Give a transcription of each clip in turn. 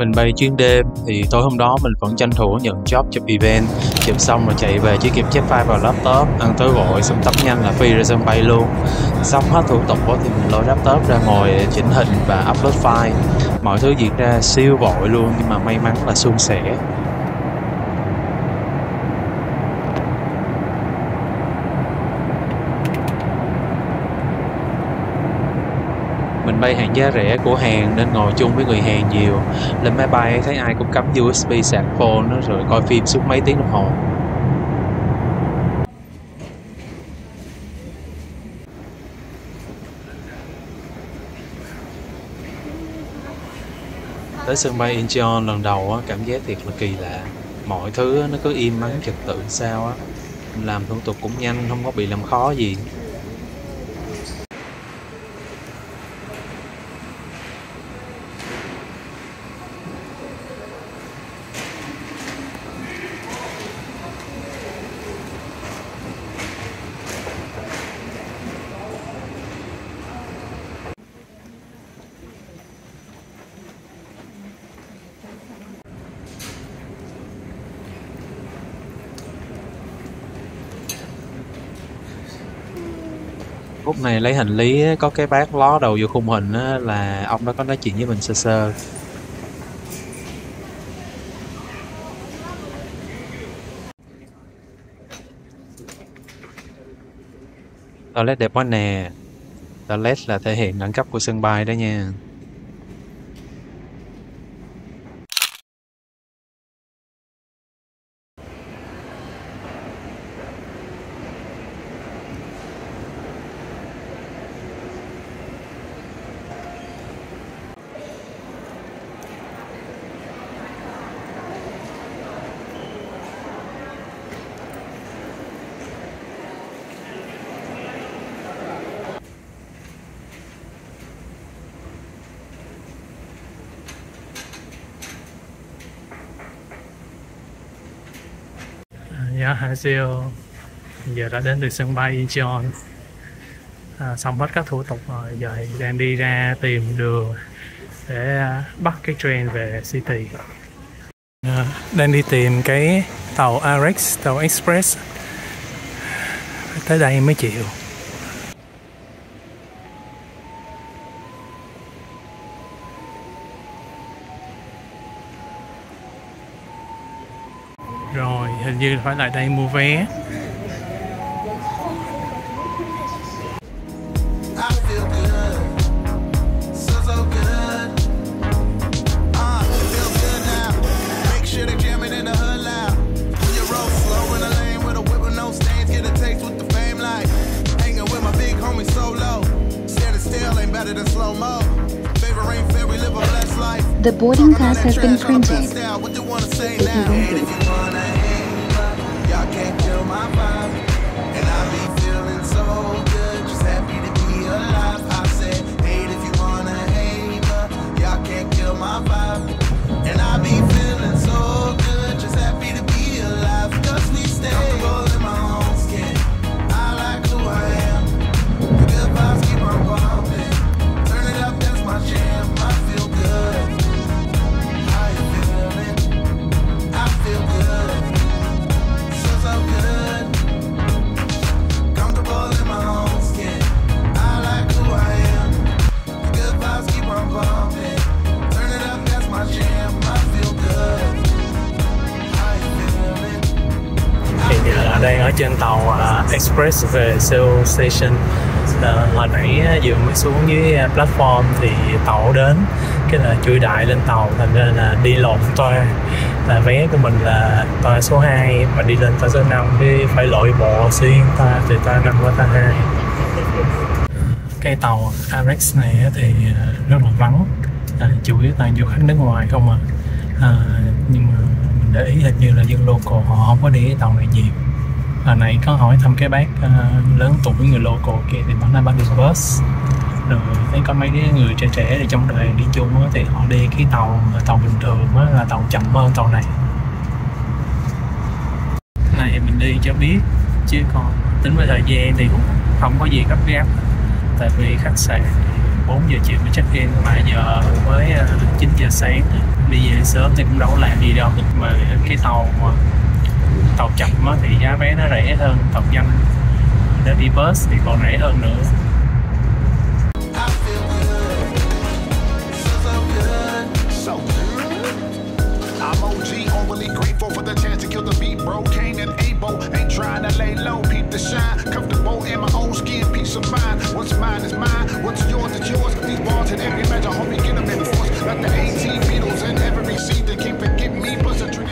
Mình bay chuyến đêm thì tối hôm đó mình vẫn tranh thủ nhận job chụp event, chụp xong rồi chạy về chỉ kịp chép file vào laptop, ăn tối gọi xong tắm nhanh là phi ra sân bay luôn. Xong hết thủ tục thì mình lôi laptop ra ngồi chỉnh hình và upload file. Mọi thứ diễn ra siêu vội luôn, nhưng mà may mắn là suôn sẻ. Mình bay hàng giá rẻ của Hàn nên ngồi chung với người Hàn nhiều. Lên máy bay thấy ai cũng cắm USB sạc phone rồi coi phim suốt mấy tiếng đồng hồ. Tới sân bay Incheon lần đầu cảm giác thiệt là kỳ lạ. Mọi thứ nó cứ im ắng trật tự sao á. Mình làm thủ tục cũng nhanh, không có bị làm khó gì. Lúc này lấy hành lý có cái bác ló đầu vô khung hình là ông đó có nói chuyện với mình sơ sơ. Toilet đẹp quá nè. Toilet là thể hiện đẳng cấp của sân bay đó nha. Dạ, 안녕하세요. Giờ đã đến được sân bay Incheon. Xong hết các thủ tục rồi, giờ thì đang đi ra tìm đường để bắt cái train về City. Đang đi tìm cái tàu RX, tàu Express. Tới đây mới chịu. Rồi, hình như phải lại đây mua vé. The boarding pass has been printed. If you waited. Đang ở trên tàu Express về Seoul Station. Hồi nãy vừa mới xuống dưới platform thì tàu đến, cái là chui đại lên tàu, thành ra là đi lộn toa. Vé của mình là toa số 2 mà đi lên toa số 5 thì phải lội bộ xuyên toa từ toa 5 qua toa 2. Cái tàu RX này thì rất là vắng, chủ yếu toàn du khách nước ngoài không nhưng mà mình để ý hình như là dân local họ không có đi cái tàu này nhiều. Hồi nãy có hỏi thăm cái bác lớn tuổi người local kia thì bảo là bác đi bus, rồi thấy có mấy đứa người trẻ trẻ thì trong đời đi chung thì họ đi cái tàu bình thường là tàu chậm hơn tàu này. Này mình đi cho biết, chứ còn tính với thời gian thì cũng không có gì gấp gáp, tại vì khách sạn 4 giờ chiều mới check in mà giờ mới 9 giờ sáng, đi về sớm thì cũng đâu có làm gì đâu, mà cái tàu chậm thì giá vé nó rẻ hơn tàu nhanh. Nếu đi bus thì còn rẻ hơn nữa.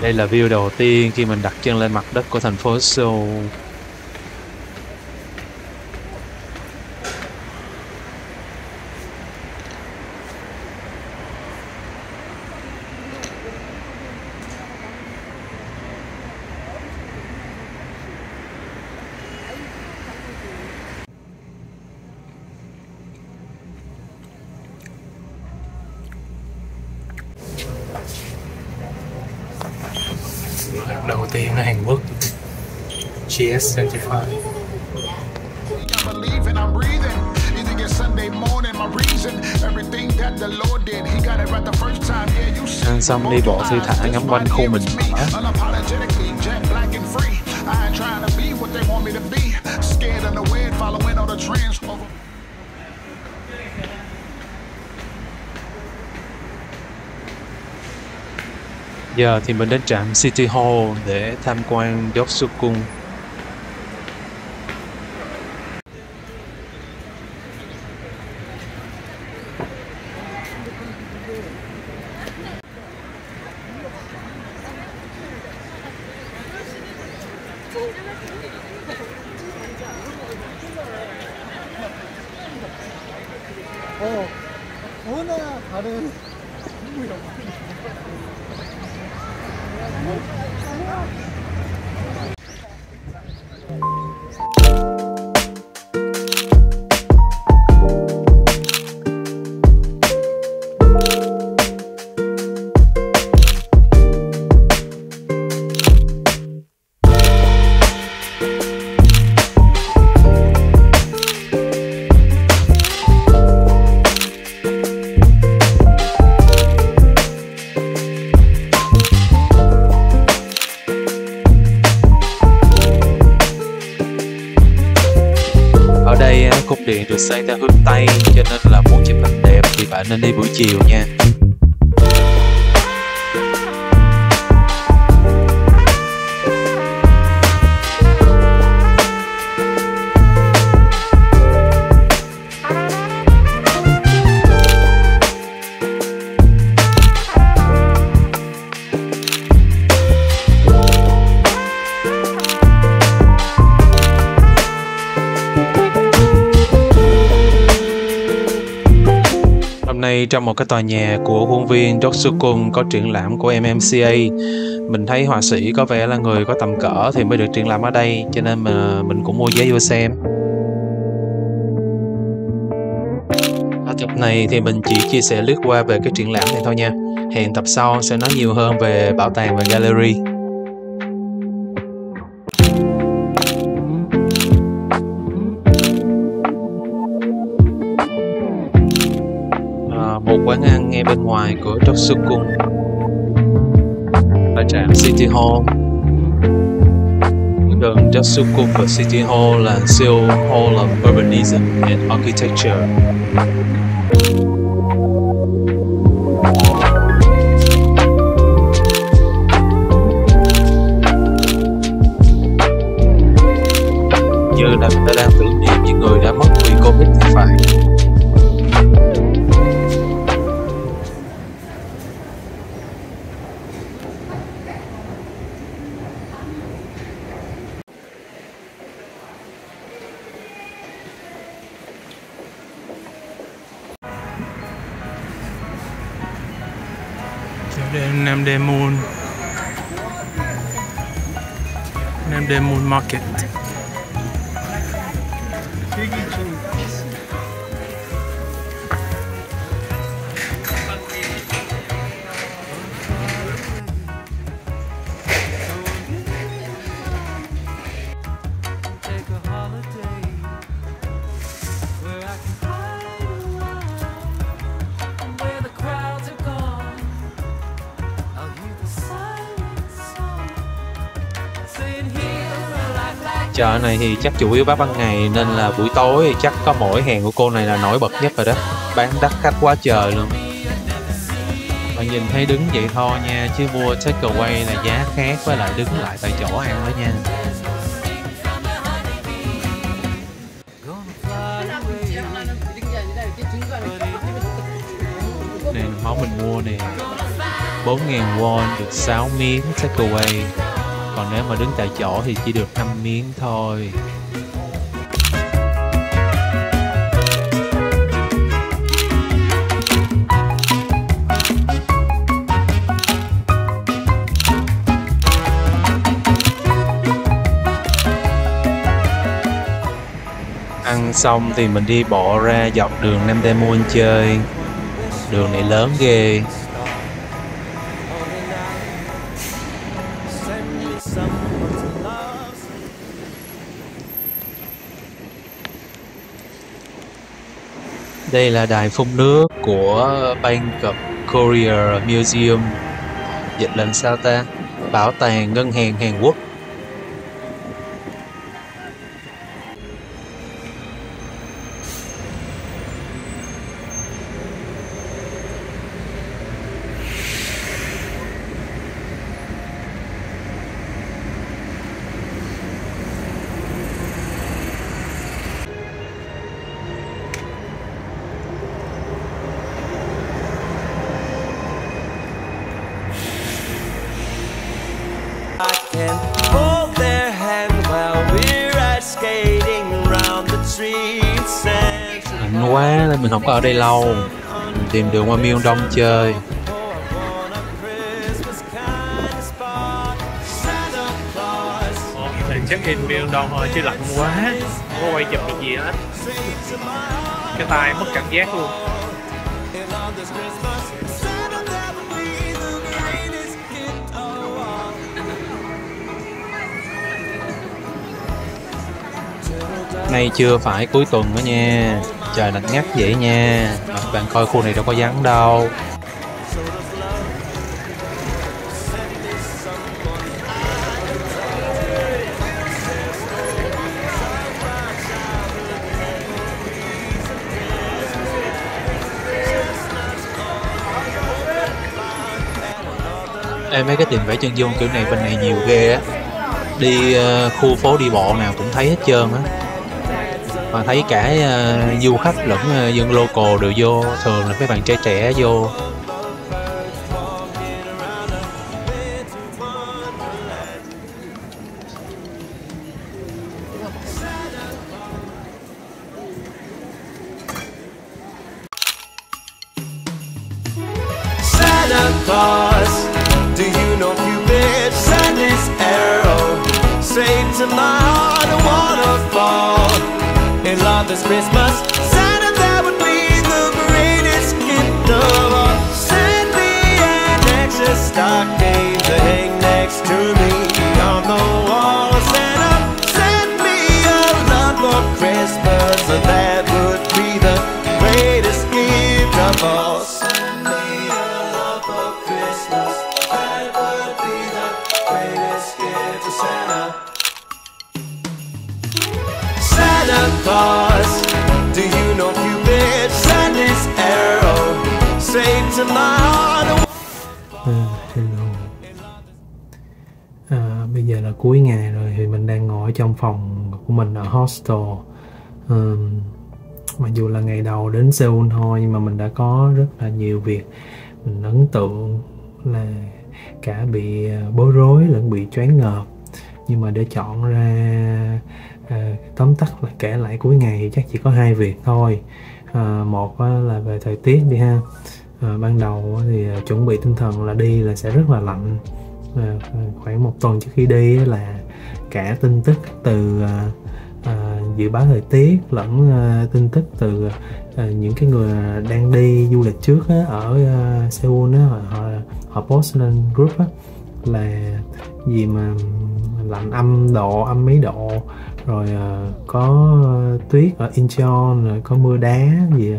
Đây là view đầu tiên khi mình đặt chân lên mặt đất của thành phố Seoul. Đầu tiên ở Hàn Quốc, GS75. Ăn xong đi bộ thư thả ngắm quanh khu mình mẻ. Giờ thì mình đến trạm City Hall để tham quan Doksu-gung. Cột điện được xây theo hướng Tây, cho nên là muốn chụp hình đẹp thì bạn nên đi buổi chiều nha. Hôm nay trong một cái tòa nhà của khuôn viên Doksu-gung có triển lãm của MMCA. Mình thấy họa sĩ có vẻ là người có tầm cỡ thì mới được triển lãm ở đây, cho nên mà mình cũng mua vé vô xem. Ở tập này thì mình chỉ chia sẻ lướt qua về cái triển lãm này thôi nha. Hẹn tập sau sẽ nói nhiều hơn về bảo tàng và gallery. Một quán ăn ngay bên ngoài của Doksu-gung ở trạm City Hall. Đường Doksu-gung và City Hall là Seoul Hall of Urbanism and Architecture. Như là người ta đang tưởng niệm những người đã mất vì Covid thì phải. Namdaemun Market. Chợ này thì chắc chủ yếu bán ban ngày, nên là buổi tối thì chắc có mỗi hàng của cô này là nổi bật nhất rồi đó. Bán đắt khách quá trời luôn. Bạn nhìn thấy đứng vậy thôi nha, chứ mua takeaway là giá khác với lại đứng lại tại chỗ ăn đó nha. Nè, món mình mua nè, 4.000 won được 6 miếng takeaway. Còn nếu mà đứng tại chỗ thì chỉ được 5 miếng thôi. Ăn xong thì mình đi bộ ra dọc đường Namdaemun chơi. Đường này lớn ghê. Đây là đài phun nước của Bank of Korea Museum. Dịch là sao ta? Bảo tàng ngân hàng Hàn Quốc. Lạnh quá nên mình không có ở đây lâu. Mình tìm đường qua Myeongdong chơi. Mình check in Myeongdong thôi chứ lạnh quá, không có quay chụp được gì hết. Cái tay mất cảm giác luôn. Nay chưa phải cuối tuần đó nha, trời lạnh ngắt vậy nha. Bạn coi khu này đâu có vắng đâu. Ê, mấy cái tiệm vẽ chân dung kiểu này bên này nhiều ghê á. Đi khu phố đi bộ nào cũng thấy hết trơn á. Mà thấy cả du khách lẫn dân local đều vô, thường là mấy bạn trẻ trẻ vô. Santa Claus, do you know Cupid sent his arrow straight to my heart, a waterfall? In love this Christmas, Santa, that would be the greatest gift of all. Send me an extra stocking to hang next to me on the wall. Santa, send me a love for Christmas, that would be the greatest gift of all. Send me a love for Christmas, that would be the greatest gift of Santa. Santa Claus, do you know Cupid sent his arrow straight to my heart? Hello. Bây giờ là cuối ngày rồi thì mình đang ngồi ở trong phòng của mình ở hostel. Mặc dù là ngày đầu đến Seoul thôi nhưng mà mình đã có rất là nhiều việc. Mình ấn tượng là cả bị bối rối lẫn bị choáng ngợp. Nhưng mà để chọn ra tóm tắt là kể lại cuối ngày thì chắc chỉ có 2 việc thôi. Một là về thời tiết đi ha. Ban đầu thì chuẩn bị tinh thần là đi là sẽ rất là lạnh. Khoảng 1 tuần trước khi đi là cả tin tức từ dự báo thời tiết lẫn tin tức từ những cái người đang đi du lịch trước á, ở Seoul á, họ post lên group á, là gì mà lạnh âm mấy độ, rồi có tuyết ở Incheon, rồi có mưa đá gì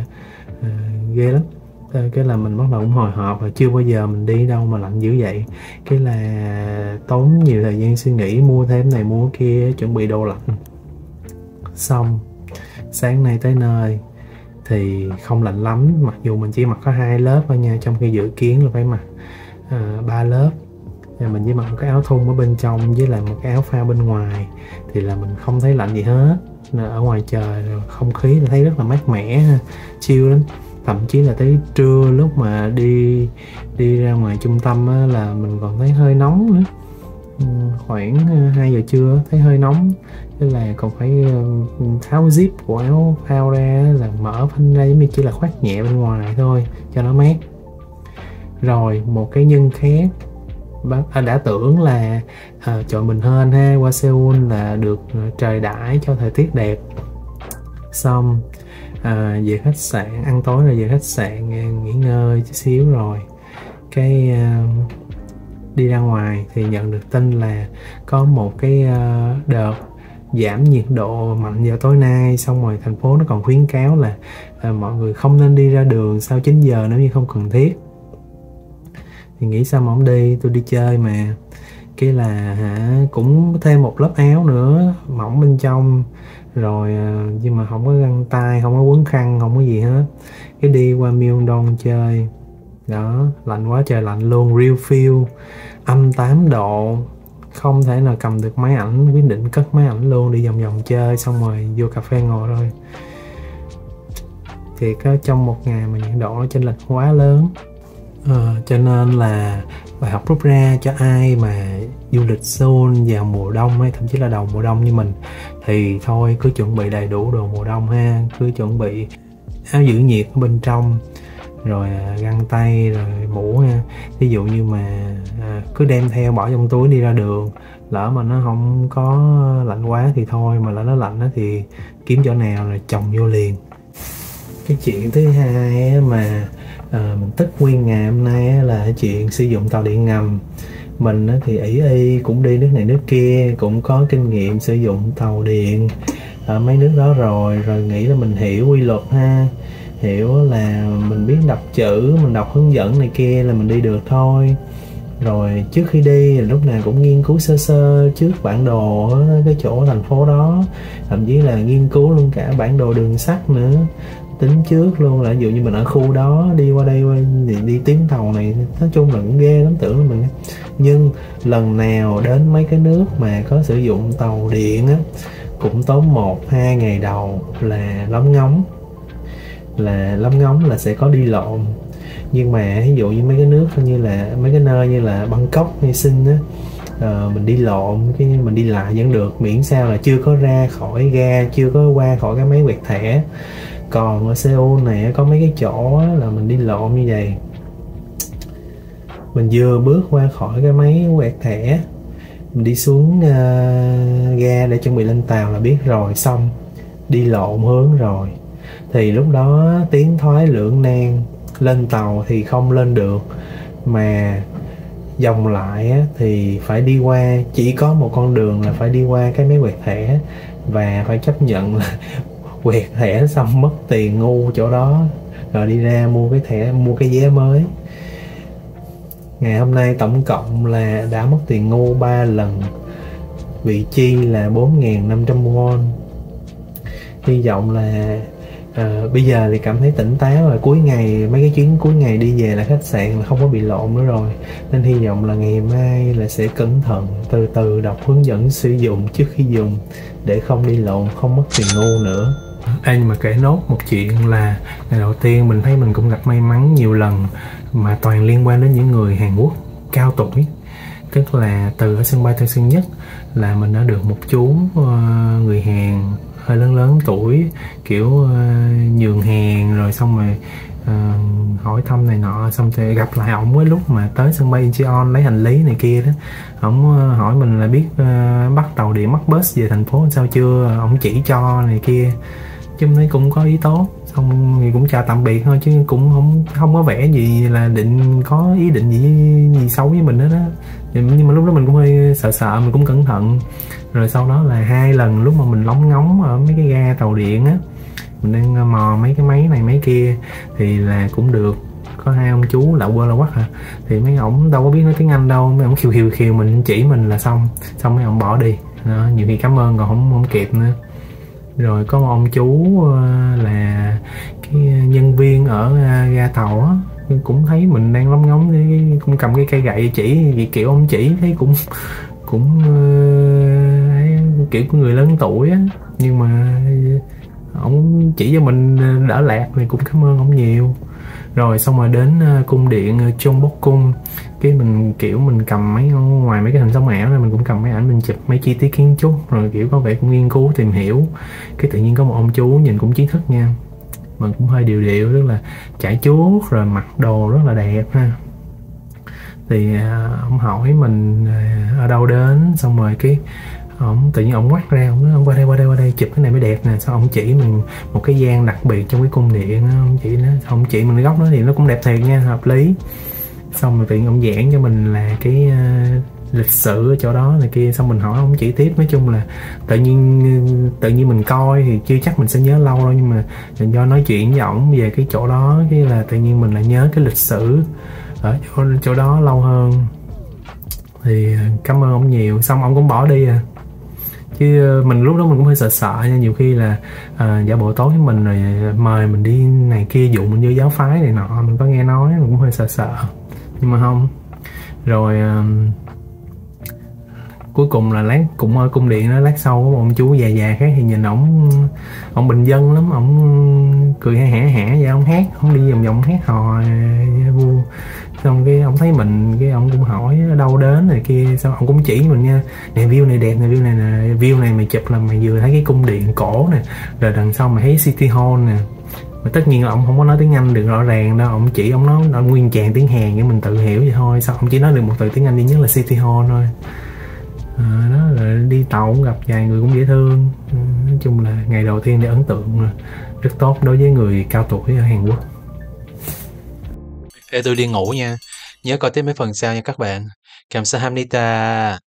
ghê lắm. Cái là mình bắt đầu cũng hồi hộp, và chưa bao giờ mình đi đâu mà lạnh dữ vậy. Cái là tốn nhiều thời gian suy nghĩ, mua thêm này mua kia, chuẩn bị đồ lạnh. Xong sáng nay tới nơi thì không lạnh lắm, mặc dù mình chỉ mặc có 2 lớp thôi nha, trong khi dự kiến là phải mặc 3 lớp. Mình chỉ mặc một cái áo thun ở bên trong với lại một cái áo phao bên ngoài, thì là mình không thấy lạnh gì hết. Ở ngoài trời không khí là thấy rất là mát mẻ, chill lắm. Thậm chí là tới trưa lúc mà đi ra ngoài trung tâm á, là mình còn thấy hơi nóng nữa. Khoảng 2 giờ trưa thấy hơi nóng, thế là còn phải tháo zip của áo phao ra, là mở phanh ra, giống như chỉ là khoác nhẹ bên ngoài thôi cho nó mát. Rồi một cái nhân khác đã tưởng là chọn mình hên ha, qua Seoul là được trời đãi cho thời tiết đẹp. Xong về khách sạn ăn tối, rồi về khách sạn nghỉ ngơi chút xíu, rồi cái đi ra ngoài thì nhận được tin là có một cái đợt giảm nhiệt độ mạnh vào tối nay. Xong rồi thành phố nó còn khuyến cáo là mọi người không nên đi ra đường sau 9 giờ nếu như không cần thiết. Thì nghĩ sao mà không đi, tôi đi chơi mà. Cái là cũng thêm một lớp áo nữa mỏng bên trong, rồi nhưng mà không có găng tay, không có quấn khăn, không có gì hết. Cái đi qua Myeongdong chơi đó, lạnh quá trời lạnh luôn, real feel âm 8 độ, không thể nào cầm được máy ảnh, quyết định cất máy ảnh luôn, đi vòng vòng chơi, xong rồi vô cà phê ngồi thôi. Thì có trong một ngày mà nhiệt độ nó chênh lệch quá lớn. Cho nên là bài học rút ra cho ai mà du lịch Seoul vào mùa đông hay thậm chí là đầu mùa đông như mình, thì thôi cứ chuẩn bị đầy đủ đồ mùa đông ha, cứ chuẩn bị áo giữ nhiệt ở bên trong, rồi găng tay, rồi mũ ha. Ví dụ như mà cứ đem theo bỏ trong túi đi ra đường, lỡ mà nó không có lạnh quá thì thôi, mà lỡ nó lạnh đó thì kiếm chỗ nào rồi chồng vô liền. Cái chuyện thứ hai mà mình tức nguyên ngày hôm nay là chuyện sử dụng tàu điện ngầm. Mình thì y cũng đi nước này nước kia, cũng có kinh nghiệm sử dụng tàu điện ở mấy nước đó rồi nghĩ là mình hiểu quy luật ha, hiểu là mình biết đọc chữ, mình đọc hướng dẫn này kia là mình đi được thôi. Rồi trước khi đi lúc nào cũng nghiên cứu sơ sơ trước bản đồ ở cái chỗ thành phố đó, thậm chí là nghiên cứu luôn cả bản đồ đường sắt nữa, tính trước luôn là ví dụ như mình ở khu đó đi qua đây đi tuyến tàu này, nói chung là cũng ghê lắm, tưởng là mình. Nhưng lần nào đến mấy cái nước mà có sử dụng tàu điện á, cũng tốn 1-2 ngày đầu là lóng ngóng là sẽ có đi lộn. Nhưng mà ví dụ như mấy cái nước như là mấy cái nơi như là Bangkok hay Sing á, mình đi lộn, cái mình đi lại vẫn được, miễn sao là chưa có ra khỏi ga, chưa có qua khỏi cái máy quẹt thẻ. Còn ở Seoul này có mấy cái chỗ là mình đi lộn như vậy, mình vừa bước qua khỏi cái máy quẹt thẻ, mình đi xuống ga để chuẩn bị lên tàu là biết rồi, xong đi lộn hướng rồi. Thì lúc đó tiến thoái lưỡng nan, lên tàu thì không lên được, mà vòng lại thì phải đi qua, chỉ có một con đường là phải đi qua cái máy quẹt thẻ, và phải chấp nhận là quẹt thẻ xong mất tiền ngu chỗ đó, rồi đi ra mua cái thẻ, mua cái vé mới. Ngày hôm nay tổng cộng là đã mất tiền ngu 3 lần, vị chi là 4.500 won. Hy vọng là bây giờ thì cảm thấy tỉnh táo rồi, cuối ngày mấy cái chuyến cuối ngày đi về là khách sạn là không có bị lộn nữa rồi, nên hy vọng là ngày mai là sẽ cẩn thận, từ từ đọc hướng dẫn sử dụng trước khi dùng để không đi lộn, không mất tiền ngu nữa. Nhưng mà kể nốt một chuyện là ngày đầu tiên mình thấy mình cũng gặp may mắn nhiều lần, mà toàn liên quan đến những người Hàn Quốc cao tuổi. Tức là từ ở sân bay Tân Sơn Nhất là mình đã được một chú người Hàn hơi lớn tuổi, kiểu nhường hàng, rồi xong rồi hỏi thăm này nọ, xong thì gặp lại ổng cái lúc mà tới sân bay Incheon lấy hành lý này kia đó. Ổng hỏi mình là biết bắt tàu điện, bắt bus về thành phố sao chưa, ổng chỉ cho này kia, chứ thấy cũng có ý tốt. Xong thì cũng chào tạm biệt thôi, chứ cũng không có vẻ gì là có ý định gì xấu với mình hết á. Nhưng mà lúc đó mình cũng hơi sợ, mình cũng cẩn thận. Rồi sau đó là 2 lần lúc mà mình lóng ngóng ở mấy cái ga tàu điện á, mình đang mò mấy cái máy này máy kia, thì là cũng được có hai ông chú lạ quơ lạ quắc à, thì mấy ổng đâu có biết nói tiếng Anh đâu, mấy ổng khiều khiều mình chỉ mình là xong mấy ổng bỏ đi đó, nhiều khi cảm ơn còn không kịp nữa. Rồi có một ông chú là cái nhân viên ở ga tàu á, cũng thấy mình đang lóng ngóng cũng cầm cái cây gậy chỉ gì kiểu ông chỉ thấy cũng kiểu của người lớn tuổi á, nhưng mà ông chỉ cho mình đỡ lạc thì cũng cảm ơn ông nhiều. Rồi xong rồi đến cung điện Chon Bok Cung, cái mình kiểu mình cầm ngoài mấy cái hình sống ảo này mình cũng cầm máy ảnh mình chụp mấy chi tiết kiến trúc, rồi kiểu có vẻ cũng nghiên cứu tìm hiểu. Cái tự nhiên có một ông chú nhìn cũng trí thức nha, mà cũng hơi điệu điệu, rất là chải chuốt rồi mặc đồ rất là đẹp ha. Thì ông hỏi mình ở đâu đến, xong rồi cái ông tự nhiên ông quát ra, ông nói ông qua đây chụp cái này mới đẹp nè. Sao ông chỉ mình một cái gian đặc biệt trong cái cung điện đó, ông chỉ mình cái góc đó thì nó cũng đẹp thiệt nha, hợp lý. Xong rồi tự nhiên ông giảng cho mình là cái lịch sử ở chỗ đó này kia, xong mình hỏi ông chỉ tiếp. Nói chung là tự nhiên mình coi thì chưa chắc mình sẽ nhớ lâu đâu, nhưng mà do nói chuyện với ổng về cái chỗ đó, cái là tự nhiên mình lại nhớ cái lịch sử ở chỗ đó lâu hơn. Thì cảm ơn ông nhiều, xong ông cũng bỏ đi à. Chứ mình lúc đó mình cũng hơi sợ nha, nhiều khi là giả bộ tối với mình rồi mời mình đi này kia, dụ mình vô giáo phái này nọ, mình có nghe nói mình cũng hơi sợ, nhưng mà không. Rồi cuối cùng là lát cũng ở cung điện đó, lát sau có một ông chú già khác thì nhìn ổng bình dân lắm, ổng cười hả vậy, ổng hát, ổng đi vòng vòng hát hò vui. Xong cái ông thấy mình, cái ông cũng hỏi ở đâu đến này kia, xong ông cũng chỉ mình nha, nè view này đẹp nè, view này mày chụp là mày vừa thấy cái cung điện cổ nè, rồi đằng sau mày thấy City Hall nè. Mà tất nhiên là ông không có nói tiếng Anh được rõ ràng đâu, ông chỉ ông nói nguyên tràng tiếng Hàn để mình tự hiểu vậy thôi. Sao ông chỉ nói được một từ tiếng Anh duy nhất là City Hall thôi. Đó, rồi đi tàu cũng gặp vài người cũng dễ thương. Nói chung là ngày đầu tiên để ấn tượng rất tốt đối với người cao tuổi ở Hàn Quốc. Ê, tôi đi ngủ nha, nhớ coi tiếp mấy phần sau nha các bạn. Cảm ơn Hamnita.